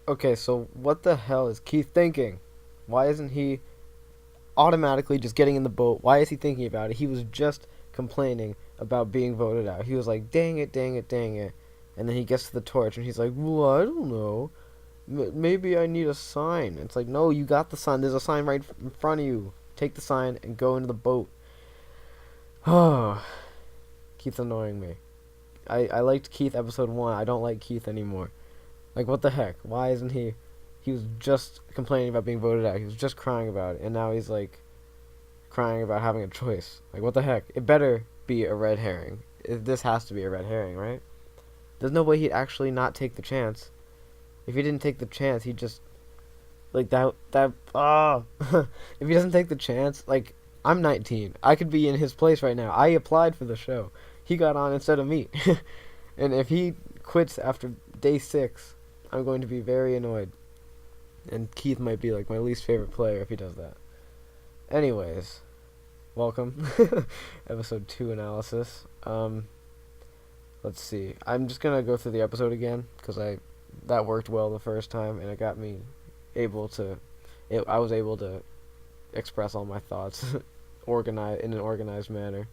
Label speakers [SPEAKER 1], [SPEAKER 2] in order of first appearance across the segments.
[SPEAKER 1] Okay, so what the hell is Keith thinking? Why isn't he automatically just getting in the boat? Why is he thinking about it? He was just complaining about being voted out. He was like, dang it, dang it, dang it. And then he gets to the torch and he's like, well, I don't know. Maybe I need a sign. It's like, no, you got the sign. There's a sign right in front of you. Take the sign and go into the boat. Oh, Keith's annoying me. I liked Keith episode 1. I don't like Keith anymore. Like, what the heck? Why isn't he? He was just complaining about being voted out. He was just crying about it. And now he's like crying about having a choice. Like, what the heck? It better be a red herring. This has to be a red herring, right? There's no way he'd actually not take the chance. If he didn't take the chance, he'd just like if he doesn't take the chance, like I'm 19. I could be in his place right now. I applied for the show. He got on instead of me. And if he quits after day 6, I'm going to be very annoyed. And Keith might be like my least favorite player if he does that. Anyways, welcome. Episode 2 analysis. Let's see. I'm just going to go through the episode again cuz that worked well the first time and it got me able to I was able to express all my thoughts organize in an organized manner.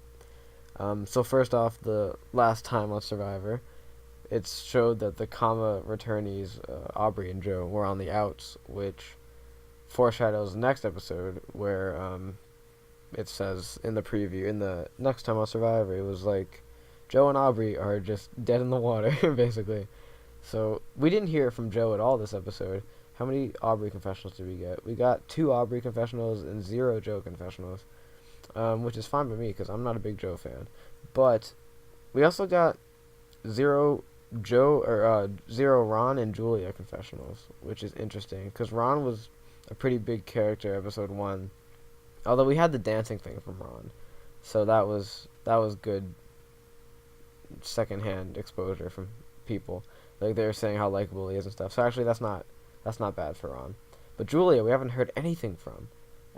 [SPEAKER 1] So first off, the last time on Survivor, it showed that the comma returnees, Aubrey and Joe, were on the outs, which foreshadows the next episode where it says in the preview, in the next time on Survivor, it was like Joe and Aubrey are just dead in the water, basically. So we didn't hear from Joe at all this episode. How many Aubrey confessionals did we get? We got 2 Aubrey confessionals and 0 Joe confessionals, which is fine by me because I'm not a big Joe fan. But we also got 0 Joe or 0 Ron and Julia confessionals, which is interesting because Ron was a pretty big character episode 1. Although we had the dancing thing from Ron, so that was good secondhand exposure from people. Like they were saying how likable he is and stuff. So actually, that's not bad for Ron. But Julia, we haven't heard anything from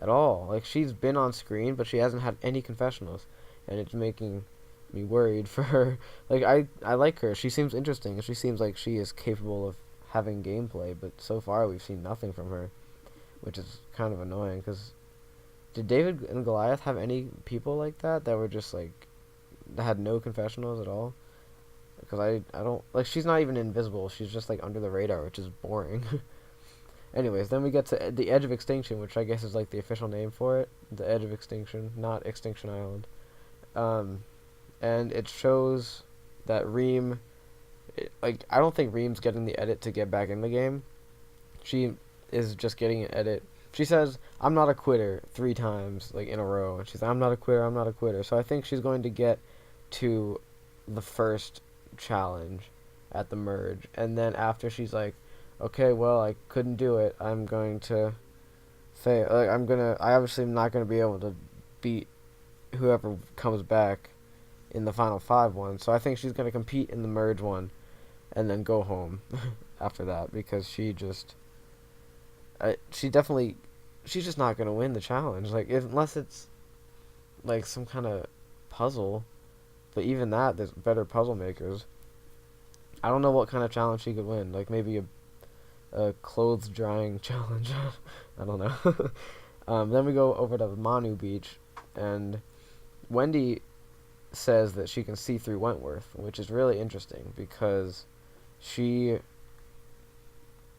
[SPEAKER 1] at all. Like she's been on screen, but she hasn't had any confessionals, and it's making me worried for her. Like I like her. She seems interesting. She seems like she is capable of having gameplay, but so far we've seen nothing from her, which is kind of annoying. Cause did David and Goliath have any people like that were just like that had no confessionals at all? Because I don't like she's not even invisible. She's just like under the radar, which is boring. Anyways, then we get to the Edge of Extinction, which I guess is like the official name for it. The Edge of Extinction, not Extinction Island. And it shows that Reem, I don't think Reem's getting the edit to get back in the game. She is just getting an edit. She says, "I'm not a quitter" 3 times like in a row, and she's like, "I'm not a quitter, I'm not a quitter." So I think she's going to get to the first challenge at the merge, and then after she's like, "Okay, well, I couldn't do it. I'm going to fail. Like, I obviously am not gonna be able to beat whoever comes back in the final 5 one. So I think she's gonna compete in the merge one, and then go home after that because she's just not gonna win the challenge. Like unless it's like some kind of puzzle, but even that, there's better puzzle makers. I don't know what kind of challenge she could win. Like maybe a clothes drying challenge. I don't know. Then we go over to the Manu Beach, and Wendy says that she can see through Wentworth, which is really interesting because she,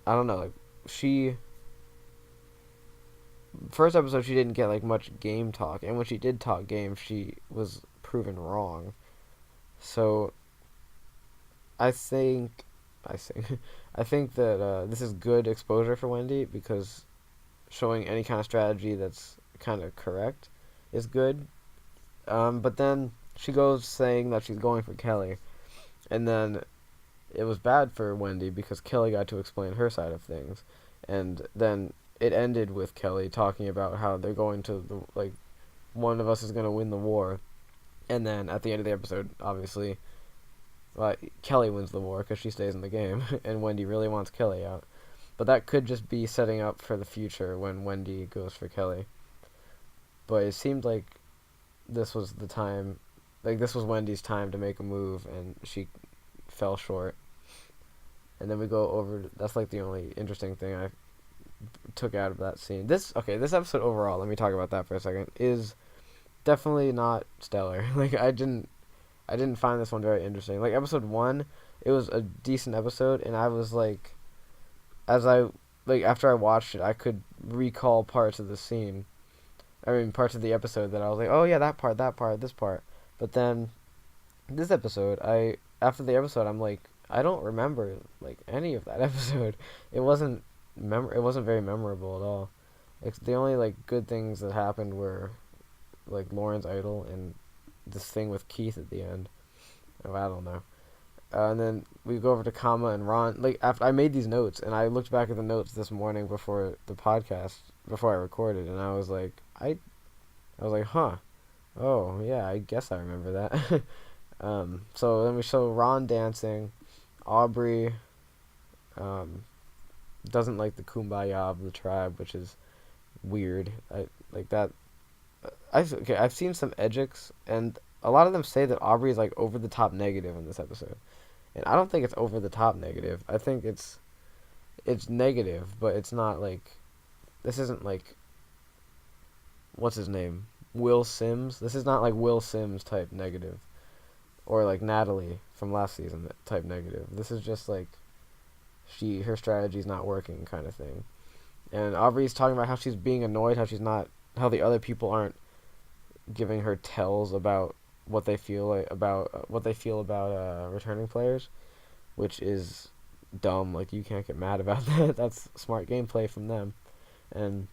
[SPEAKER 1] I don't know, like she first episode she didn't get like much game talk, and when she did talk game, she was proven wrong. So I think, I think, I think that this is good exposure for Wendy because showing any kind of strategy that's kind of correct is good. But then she goes saying that she's going for Kelly, and then it was bad for Wendy because Kelly got to explain her side of things, and then it ended with Kelly talking about how they're going to one of us is going to win the war, and then at the end of the episode, obviously, Kelly wins the war because she stays in the game, and Wendy really wants Kelly out. But that could just be setting up for the future when Wendy goes for Kelly. But it seemed like this was the time, like this was Wendy's time to make a move, and she fell short. and then we go over. That's like the only interesting thing I took out of that scene. This episode overall, let me talk about that for a second, is definitely not stellar. Like I didn't find this one very interesting. Like episode 1, it was a decent episode, and I was like, as I like after I watched it, I could recall parts of the scene. I mean, parts of the episode that I was like, oh yeah, that part, this part. But then this episode, I after the episode, I'm like, I don't remember like any of that episode. It wasn't it wasn't very memorable at all. It's the only like good things that happened were like Lauren's idol and this thing with Keith at the end. Oh, I don't know. And then we go over to Kama and Ron. Like after I made these notes, and I looked back at the notes this morning before the podcast, before I recorded, and I was like, I was like, huh, oh yeah, I guess I remember that. So then we show Ron dancing. Aubrey, um, doesn't like the kumbaya of the tribe, which is weird. I like that. I've seen some edgics, and a lot of them say that Aubrey is like over the top negative in this episode, and I don't think it's over the top negative. I think it's negative, but it's not like this isn't like what's his name, Will Sims. This is not like Will Sims type negative, or like Natalie from last season type negative. This is just like her strategy's not working kind of thing. And Aubrey's talking about how she's being annoyed, how the other people aren't giving her tells about what they feel like about returning players, which is dumb. Like you can't get mad about that. That's smart gameplay from them. And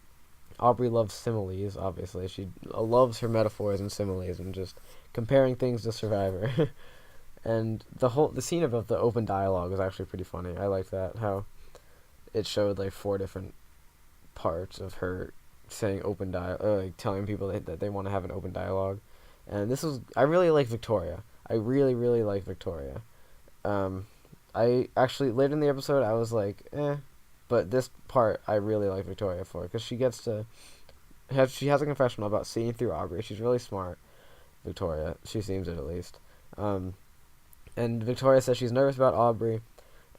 [SPEAKER 1] Aubrey loves similes. Obviously, she loves her metaphors and similes and just comparing things to Survivor. And the scene about the open dialogue was actually pretty funny. I like that, how it showed like 4 different parts of her saying like telling people that they want to have an open dialogue. And I really like Victoria. I really, really like Victoria. I actually, later in the episode, I was like, but this part I really like Victoria for, because she has a confessional about seeing through Aubrey. She's really smart, Victoria. She seems it at least. And Victoria says she's nervous about Aubrey,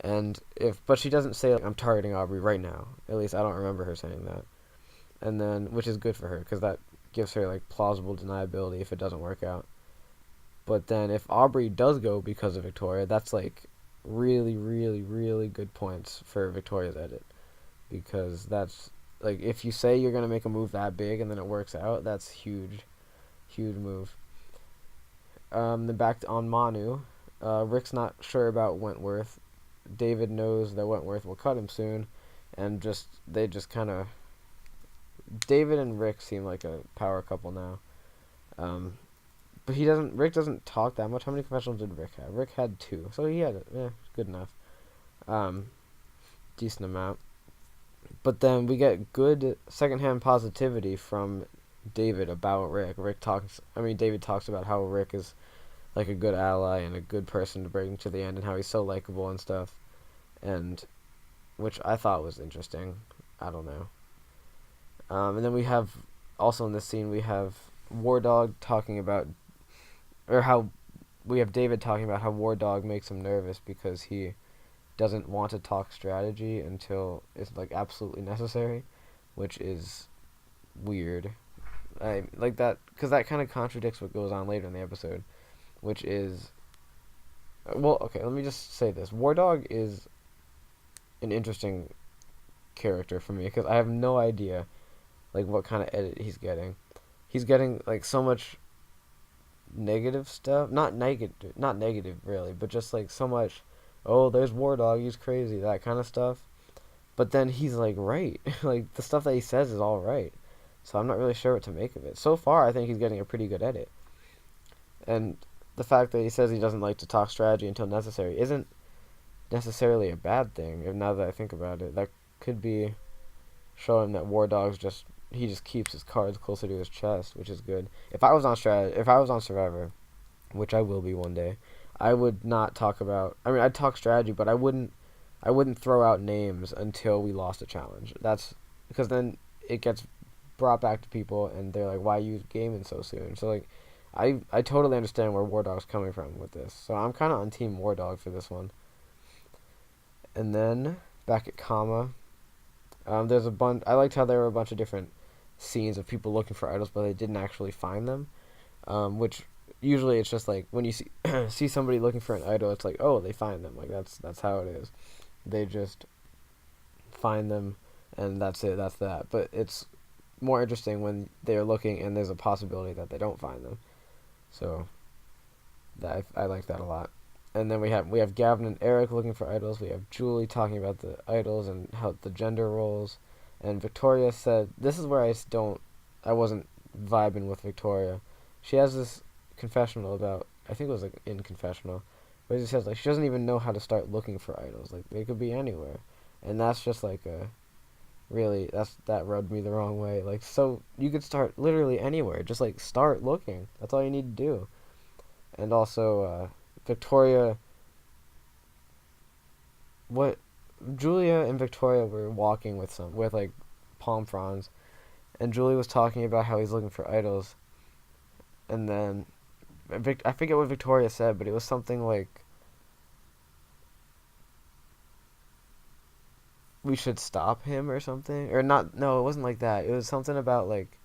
[SPEAKER 1] but she doesn't say like, I'm targeting Aubrey right now. At least I don't remember her saying that. And then, which is good for her, because that gives her like plausible deniability if it doesn't work out. But then if Aubrey does go because of Victoria, that's like really, really, really good points for Victoria's edit, because that's like if you say you're gonna make a move that big and then it works out, that's huge, huge move. Then back on Manu, Rick's not sure about Wentworth. David knows that Wentworth will cut him soon, and they just kind of David and Rick seem like a power couple now. But Rick doesn't talk that much. How many confessionals did Rick have? Rick had 2, so he had good enough. Decent amount. But then we get good secondhand positivity from David about Rick. David talks about how Rick is like a good ally and a good person to bring to the end, and how he's so likable and stuff, and which I thought was interesting. I don't know. And then we have also in this scene we have War Dog talking about, or how we have David talking about how War Dog makes him nervous because he doesn't want to talk strategy until it's like absolutely necessary, which is weird. I like that because that kind of contradicts what goes on later in the episode, which is, well, okay, let me just say this. War Dog is an interesting character for me because I have no idea like what kind of edit he's getting. He's getting like so much negative stuff, not negative really, but just like so much, oh, there's War Dog, he's crazy, that kind of stuff. But then he's like right. Like the stuff that he says is all right. So I'm not really sure what to make of it. So far I think he's getting a pretty good edit. And the fact that he says he doesn't like to talk strategy until necessary isn't necessarily a bad thing. If now that I think about it, that could be showing that War Dog's just keeps his cards closer to his chest, which is good. If I was on Survivor, which I will be one day, I would not talk about. I mean, I'd talk strategy, but I wouldn't throw out names until we lost a challenge. That's because then it gets brought back to people, and they're like, "Why are you gaming so soon?" So like, I totally understand where War Dog's coming from with this. So I'm kind of on Team War Dog for this one. And then back at Kama, there's a bunch. I liked how there were a bunch of different scenes of people looking for idols, but they didn't actually find them. Which usually it's just like when you see see somebody looking for an idol, it's like, oh, they find them. Like that's how it is. They just find them, and that's it. That's that. But it's more interesting when they're looking and there's a possibility that they don't find them. So that I like that a lot. And then we have Gavin and Eric looking for idols. We have Julie talking about the idols and how the gender roles. And Victoria said, this is where I wasn't vibing with Victoria. She has this confessional about, I think it was like in confessional, where she says like she doesn't even know how to start looking for idols. Like they could be anywhere, and that's just like a really that rubbed me the wrong way. Like so you could start literally anywhere. Just like start looking. That's all you need to do. And also Victoria. What Julia and Victoria were walking with like palm fronds, and Julie was talking about how he's looking for idols, and then I forget what Victoria said, but it was something like we should stop him or something, or not. No, it wasn't like that. It was something about like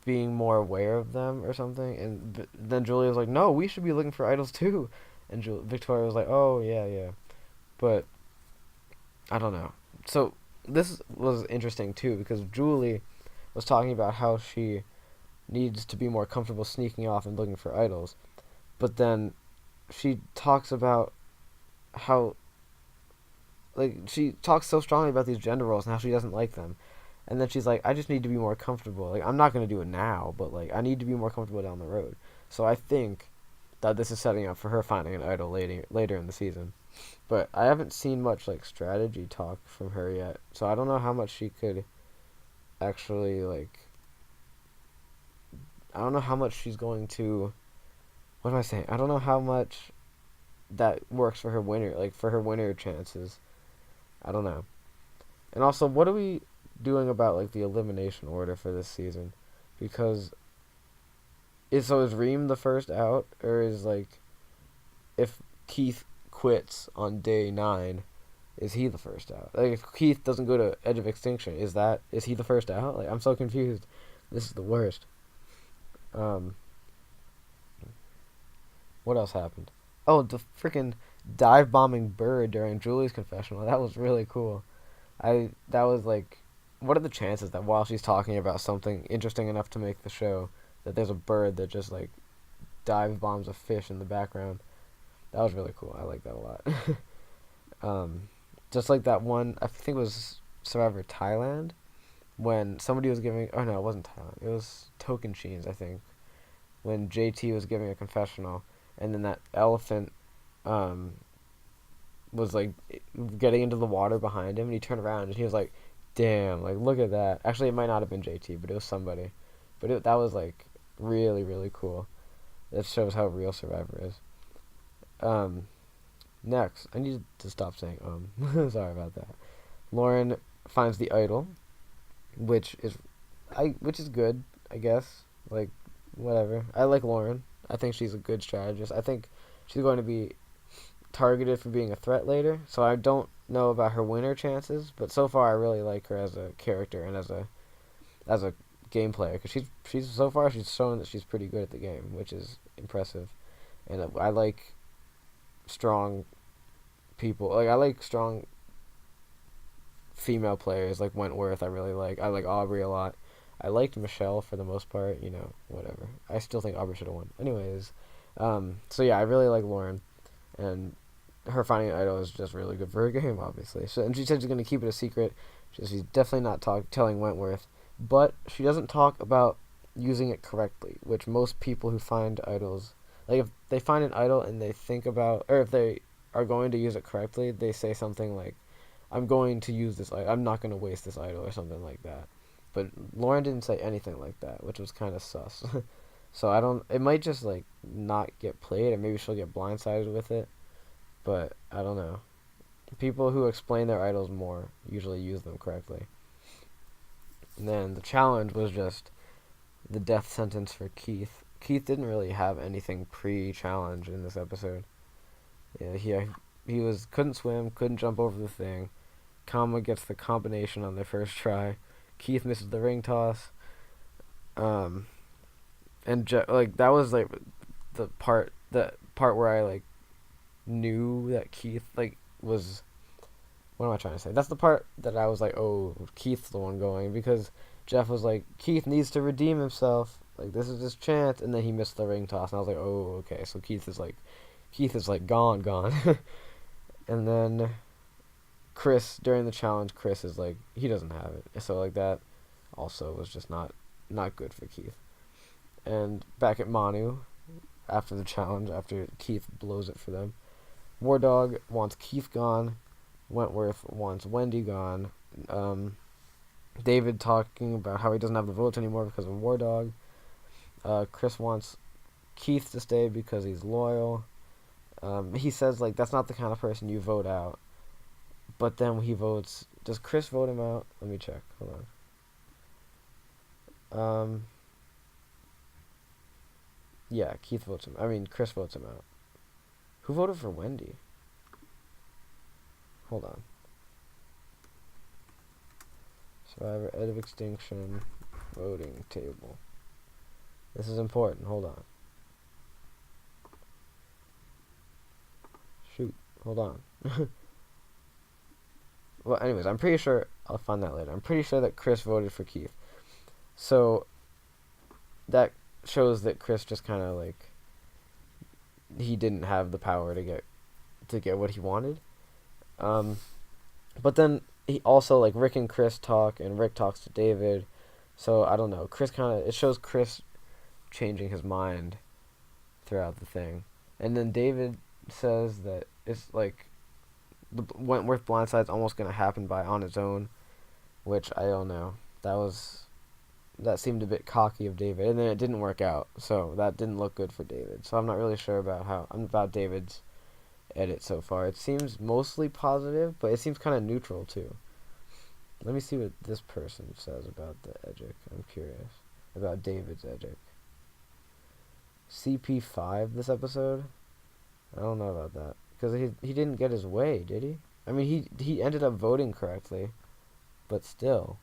[SPEAKER 1] being more aware of them or something, and then Julia was like, no, we should be looking for idols too, and Victoria was like, oh yeah, yeah, but I don't know. So this was interesting too because Julie was talking about how she needs to be more comfortable sneaking off and looking for idols, but then she talks about how like she talks so strongly about these gender roles and how she doesn't like them, and then she's like, I just need to be more comfortable. Like I'm not gonna do it now, but like I need to be more comfortable down the road. So I think that this is setting up for her finding an idol later in the season. But I haven't seen much like strategy talk from her yet, so I don't know how much she could actually like. I don't know how much she's going to. What am I saying? I don't know how much that works for her winner, like for her winner chances. I don't know. And also, what are we doing about like the elimination order for this season? Because is Reem the first out, or is like if Keith quits on day 9, is he the first out? Like if Keith doesn't go to Edge of Extinction, is he the first out? Like I'm so confused. This is the worst. Um, what else happened? Oh, the freaking dive bombing bird during Julie's confessional. That was really cool. That was like, what are the chances that while she's talking about something interesting enough to make the show, that there's a bird that just like dive bombs a fish in the background? That was really cool. I like that a lot. Just like that one, I think it was Survivor Thailand, when somebody was giving. Oh no, it wasn't Thailand. It was Tocantins, I think. When JT was giving a confessional, and then that elephant, was like getting into the water behind him, and he turned around and he was like, "Damn! Like look at that." Actually, it might not have been JT, but it was somebody. But that was like really really cool. That shows how real Survivor is. Um, Next, I need to stop saying Sorry about that. Lauren finds the idol, which is good, I guess. Like whatever. I like Lauren. I think she's a good strategist. I think she's going to be targeted for being a threat later. So I don't know about her winner chances, but so far I really like her as a character and as a game player because she's so far she's shown that she's pretty good at the game, which is impressive. And I like strong people. Like I like strong female players like Wentworth. I like Aubrey a lot. I liked Michelle for the most part. Whatever. I still think Aubrey should have won. Anyways, so yeah, I really like Lauren, and her finding an idol is just really good for her game, obviously. So, and she said she's gonna keep it a secret. She's definitely not telling Wentworth, but she doesn't talk about using it correctly, which most people who find idols, like if they find an idol and they think about, or if they are going to use it correctly, they say something like, I'm going to use this idol, I'm not going to waste this idol, or something like that. But Lauren didn't say anything like that, which was kind of sus. So it might just like not get played, or maybe she'll get blindsided with it, but I don't know. People who explain their idols more usually use them correctly. And then the challenge was just the death sentence for Keith. Keith didn't really have anything pre-challenge in this episode. Yeah, he was couldn't swim, couldn't jump over the thing. Kama gets the combination on their first try. Keith misses the ring toss. Um, and like that was like the part where I like knew that Keith like was. What am I trying to say? That's the part that I was like, oh, Keith's the one going, because Jeff was like, Keith needs to redeem himself. Like, this is his chance, and then he missed the ring toss, and I was like, oh, okay, so Keith is like gone. And then Chris, during the challenge, Chris is like, he doesn't have it. So like that also was just not good for Keith. And back at Manu, after the challenge, after Keith blows it for them, War Dog wants Keith gone. Wentworth wants Wendy gone. David talking about how he doesn't have the votes anymore because of War Dog. Chris wants Keith to stay because he's loyal. He says like that's not the kind of person you vote out. But then he votes. Does Chris vote him out? Let me check. Hold on. Yeah, Keith votes him. I mean, Chris votes him out. Who voted for Wendy? Hold on. Survivor, Ed of Extinction, voting table. This is important. Hold on. Shoot. Hold on. Well, anyways, I'm pretty sure I'll find that later. I'm pretty sure that Chris voted for Keith. So that shows that Chris just kind of like he didn't have the power to get what he wanted. But then he also like Rick and Chris talk, and Rick talks to David. So I don't know. It shows Chris changing his mind throughout the thing, and then David says that it's like the Wentworth blindside's almost gonna happen on its own, which I don't know. That seemed a bit cocky of David, and then it didn't work out, so that didn't look good for David. So I'm not really sure about David's edit so far. It seems mostly positive, but it seems kind of neutral too. Let me see what this person says about the Edgic. I'm curious about David's Edgic. CP5 this episode? I don't know about that, because he didn't get his way, did he? I mean, he ended up voting correctly, but still.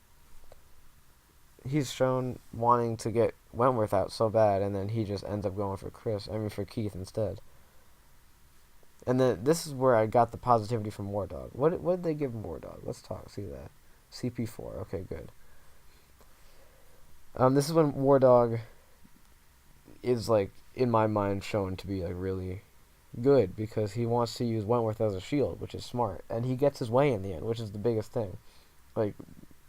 [SPEAKER 1] He's shown wanting to get Wentworth out so bad, and then he just ends up going for for Keith instead. And then this is where I got the positivity from War Dog. What did they give War Dog? Let's see that. CP4. Okay, good. This is when War Dog is like in my mind shown to be like really good, because he wants to use Wentworth as a shield, which is smart, and he gets his way in the end, which is the biggest thing. Like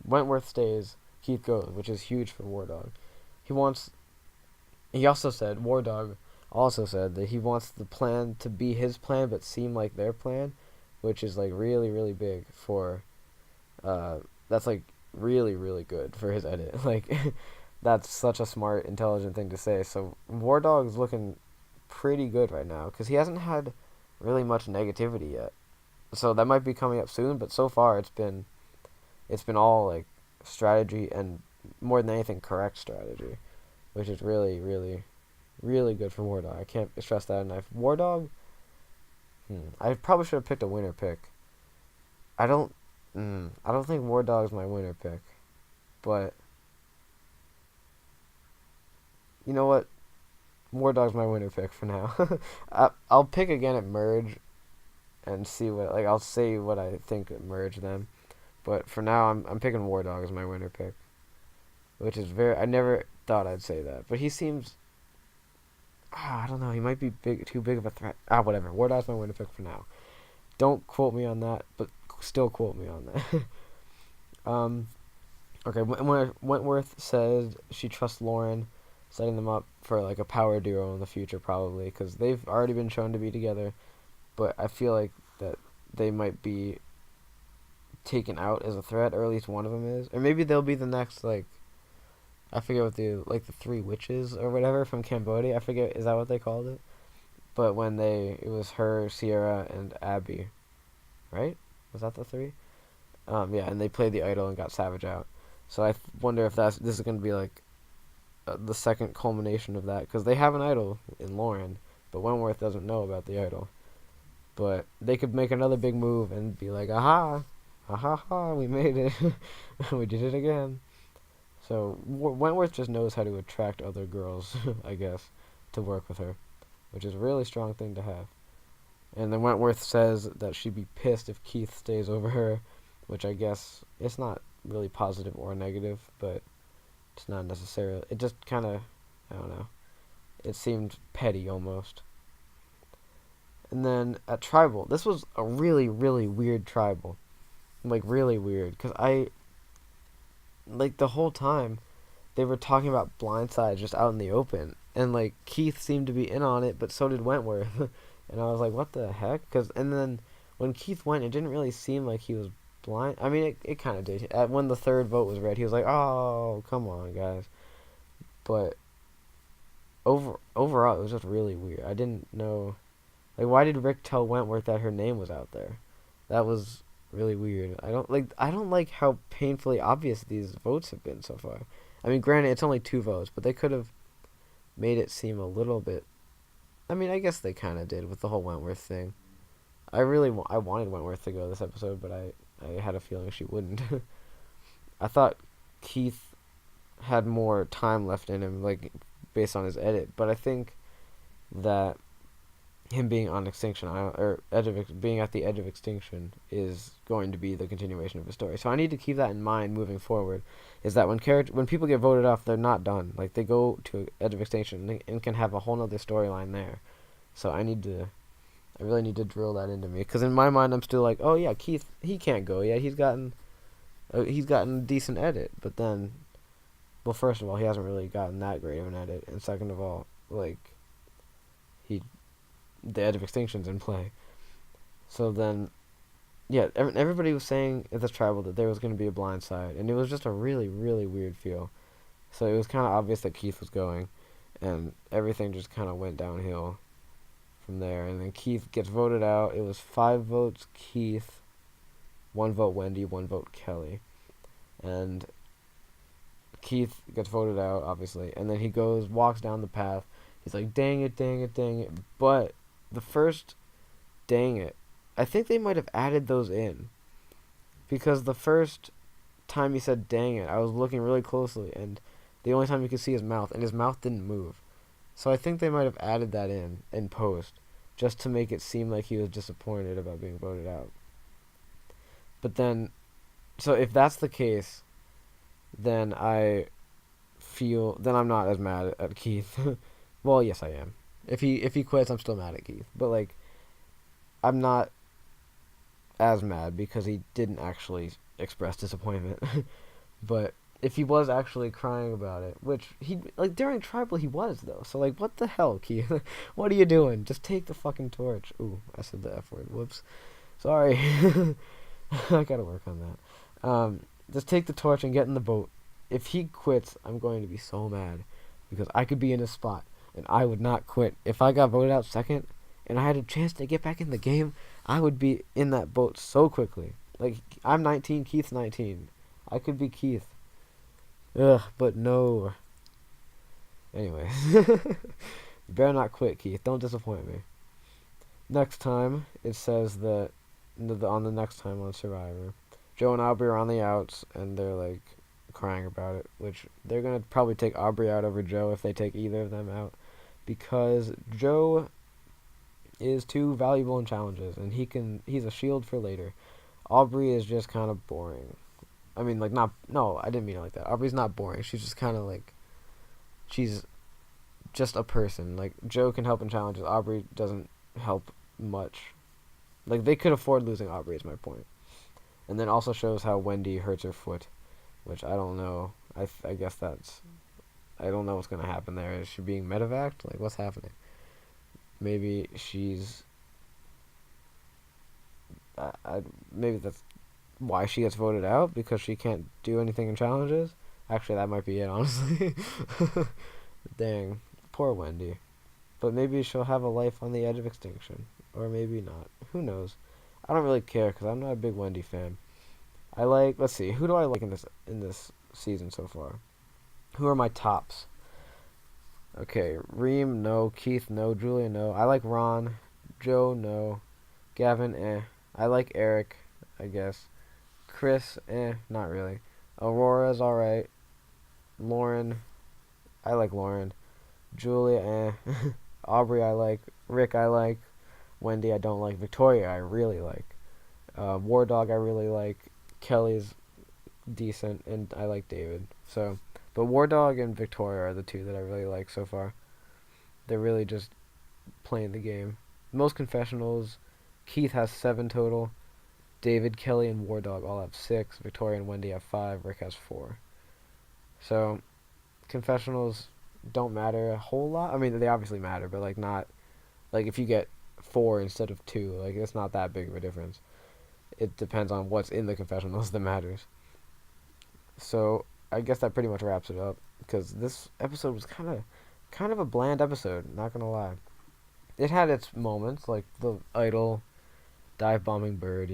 [SPEAKER 1] Wentworth stays, Keith goes, which is huge for War Dog. War Dog also said that he wants the plan to be his plan but seem like their plan, which is like really, really big for, that's like really, really good for his edit. Like, that's such a smart, intelligent thing to say. So War Dog's looking pretty good right now, because he hasn't had really much negativity yet. So that might be coming up soon, but so far it's been all like strategy, and more than anything correct strategy, which is really, really, really good for War Dog. I can't stress that enough. War Dog, I probably should have picked a winner pick. I don't think War Dog's my winner pick, but you know what? War Dog's my winner pick for now. I'll pick again at Merge and see I'll say what I think at Merge then. But for now, I'm picking War Dog as my winner pick, which is I never thought I'd say that, but he seems, I don't know, he might be too big of a threat. Whatever. War Dog's my winner pick for now. Don't quote me on that, but still quote me on that. Okay, when Wentworth says she trusts Lauren, setting them up for like a power duo in the future probably, because they've already been shown to be together, but I feel like that they might be taken out as a threat, or at least one of them is, or maybe they'll be the next, like, I forget what the three witches or whatever from Cambodia. I forget, is that what they called it? But when it was her, Sierra, and Abby, right? Was that the three? Yeah, and they played the idol and got Savage out. So I wonder if this is going to be like the second culmination of that, because they have an idol in Lauren, but Wentworth doesn't know about the idol. But they could make another big move and be like, aha, aha, ha, we made it. We did it again. So Wentworth just knows how to attract other girls, I guess, to work with her, which is a really strong thing to have. And then Wentworth says that she'd be pissed if Keith stays over her, which I guess it's not really positive or negative, but it's not necessarily. It just kind of, I don't know. It seemed petty almost. And then at Tribal, this was a really, really weird Tribal. Like, really weird. Because like, the whole time, they were talking about Blindside just out in the open. And, like, Keith seemed to be in on it, but so did Wentworth. And I was like, what the heck? And then when Keith went, it didn't really seem like he was blind. I mean, it kind of did. When the third vote was read, he was like, oh, come on, guys. But overall, it was just really weird. I didn't know. Like, why did Rick tell Wentworth that her name was out there? That was really weird. I don't like how painfully obvious these votes have been so far. I mean, granted, it's only 2 votes, but they could have made it seem a little bit. I mean, I guess they kind of did with the whole Wentworth thing. I wanted Wentworth to go this episode, but I had a feeling she wouldn't. I thought Keith had more time left in him, like, based on his edit, but I think that him being on Extinction, being at the edge of Extinction, is going to be the continuation of his story. So I need to keep that in mind moving forward. Is that when people get voted off, they're not done. Like, they go to edge of Extinction and can have a whole nother storyline there. So I really need to drill that into me, because in my mind I'm still like, oh yeah, Keith, he can't go yet. He's gotten a decent edit, but then, well, first of all, he hasn't really gotten that great of an edit, and second of all, like, the edge of Extinction's in play. So then, yeah, everybody was saying at this Tribal that there was going to be a blind side, and it was just a really, really weird feel. So it was kind of obvious that Keith was going, and everything just kind of went downhill from there. And then Keith gets voted out. It was 5 votes Keith, 1 vote Wendy, 1 vote Kelly. And Keith gets voted out, obviously, and then he walks down the path. He's like, dang it, dang it, dang it. But the first dang it, I think they might have added those in, because the first time he said dang it, I was looking really closely, and the only time you could see his mouth, and his mouth didn't move. So I think they might have added that in post, just to make it seem like he was disappointed about being voted out. But then, so if that's the case, then I'm not as mad at Keith. Well, yes, I am. If he quits, I'm still mad at Keith. But, like, I'm not as mad because he didn't actually express disappointment. But if he was actually crying about it, which like, during Tribal he was, though. So, like, what the hell, Keith? What are you doing? Just take the fucking torch. Ooh, I said the F word. Whoops. Sorry. I gotta work on that. Just take the torch and get in the boat. If he quits, I'm going to be so mad, because I could be in his spot, and I would not quit. If I got voted out second, and I had a chance to get back in the game, I would be in that boat so quickly. Like, I'm 19, Keith's 19. I could be Keith. Ugh, but no. Anyways. You better not quit, Keith. Don't disappoint me. Next time, it says that, on the next time on Survivor, Joe and Aubrey are on the outs, and they're, like, crying about it, which they're going to probably take Aubrey out over Joe if they take either of them out, because Joe is too valuable in challenges, and he's a shield for later. Aubrey is just kind of boring. I mean, like, I didn't mean it like that. Aubrey's not boring. She's just kind of like, she's just a person. Like, Joe can help in challenges. Aubrey doesn't help much. Like, they could afford losing Aubrey, is my point. And then also shows how Wendy hurts her foot, which I don't know. I guess I don't know what's going to happen there. Is she being medevaced? Like, what's happening? Maybe she's... maybe that's why she gets voted out, because she can't do anything in challenges. Actually, that might be it, honestly. Dang. Poor Wendy. But maybe she'll have a life on the edge of Extinction. Or maybe not. Who knows? I don't really care, because I'm not a big Wendy fan. Let's see, who do I like in this season so far? Who are my tops? Okay, Reem, no. Keith, no. Julia, no. I like Ron. Joe, no. Gavin, I like Eric, I guess. Chris, not really. Aurora's alright. Lauren, I like Lauren. Julia, Aubrey, I like. Rick, I like. Wendy, I don't like. Victoria, I really like. War Dog, I really like. Kelly's decent, and I like David. So, but War Dog and Victoria are the two that I really like so far. They're really just playing the game. Most confessionals, Keith has 7 total. David, Kelly, and War Dog all have 6. Victoria and Wendy have 5. Rick has 4. So, confessionals don't matter a whole lot. I mean, they obviously matter, but like not like if you get 4 instead of 2, like it's not that big of a difference. It depends on what's in the confessionals that matters. So I guess that pretty much wraps it up because this episode was kind of a bland episode. Not gonna lie, it had its moments like the idol dive bombing bird,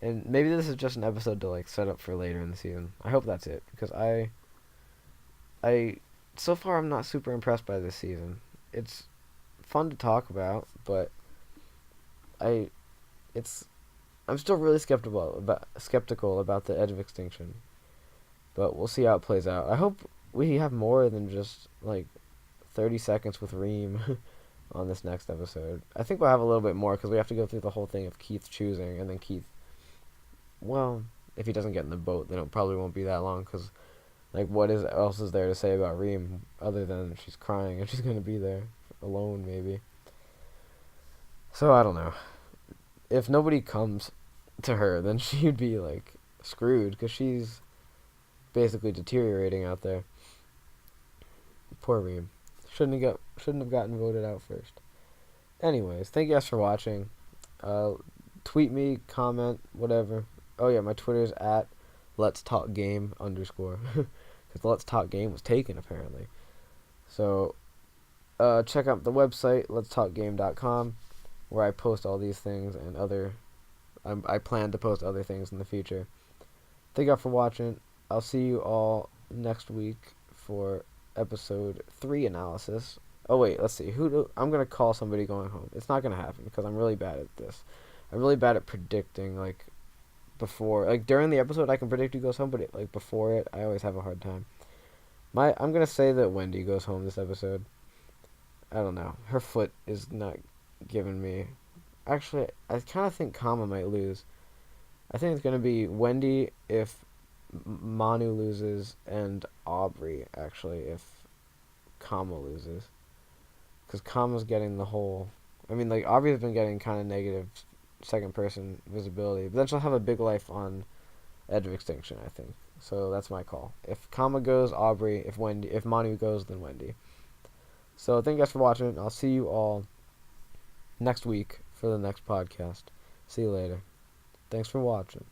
[SPEAKER 1] and maybe this is just an episode to like set up for later in the season. I hope that's it because I so far I'm not super impressed by this season. It's fun to talk about, but I it's I'm still really skeptical about the Edge of Extinction. But we'll see how it plays out. I hope we have more than just like 30 seconds with Reem on this next episode. I think we'll have a little bit more because we have to go through the whole thing of Keith choosing, and then Keith. Well, if he doesn't get in the boat, then it probably won't be that long because, like, else is there to say about Reem other than she's crying and she's gonna be there alone maybe. So I don't know. If nobody comes to her, then she'd be like screwed because she's basically deteriorating out there. Poor Reem. Shouldn't have gotten voted out first. Anyways, thank you guys for watching. Tweet me, comment, whatever. Oh yeah, my Twitter is at Let's Talk Game _ because Let's Talk Game was taken apparently. So check out the website letstalkgame.com where I post all these things and I plan to post other things in the future. Thank you all for watching. I'll see you all next week for episode 3 analysis. Oh wait, let's see. I'm gonna call somebody going home. It's not gonna happen because I'm really bad at this. I'm really bad at predicting before, during the episode I can predict who goes home, but before it I always have a hard time. I'm gonna say that Wendy goes home this episode. I don't know. Her foot is not giving me. Actually, I kind of think Kama might lose. I think it's gonna be Wendy if Manu loses, and Aubrey actually if Kama loses, because Kama's getting the whole. I mean, Aubrey's been getting kind of negative second person visibility, but then she'll have a big life on Edge of Extinction, I think. So that's my call. If Kama goes, Aubrey. If Manu goes, then Wendy. So thank you guys for watching. I'll see you all next week for the next podcast. See you later. Thanks for watching.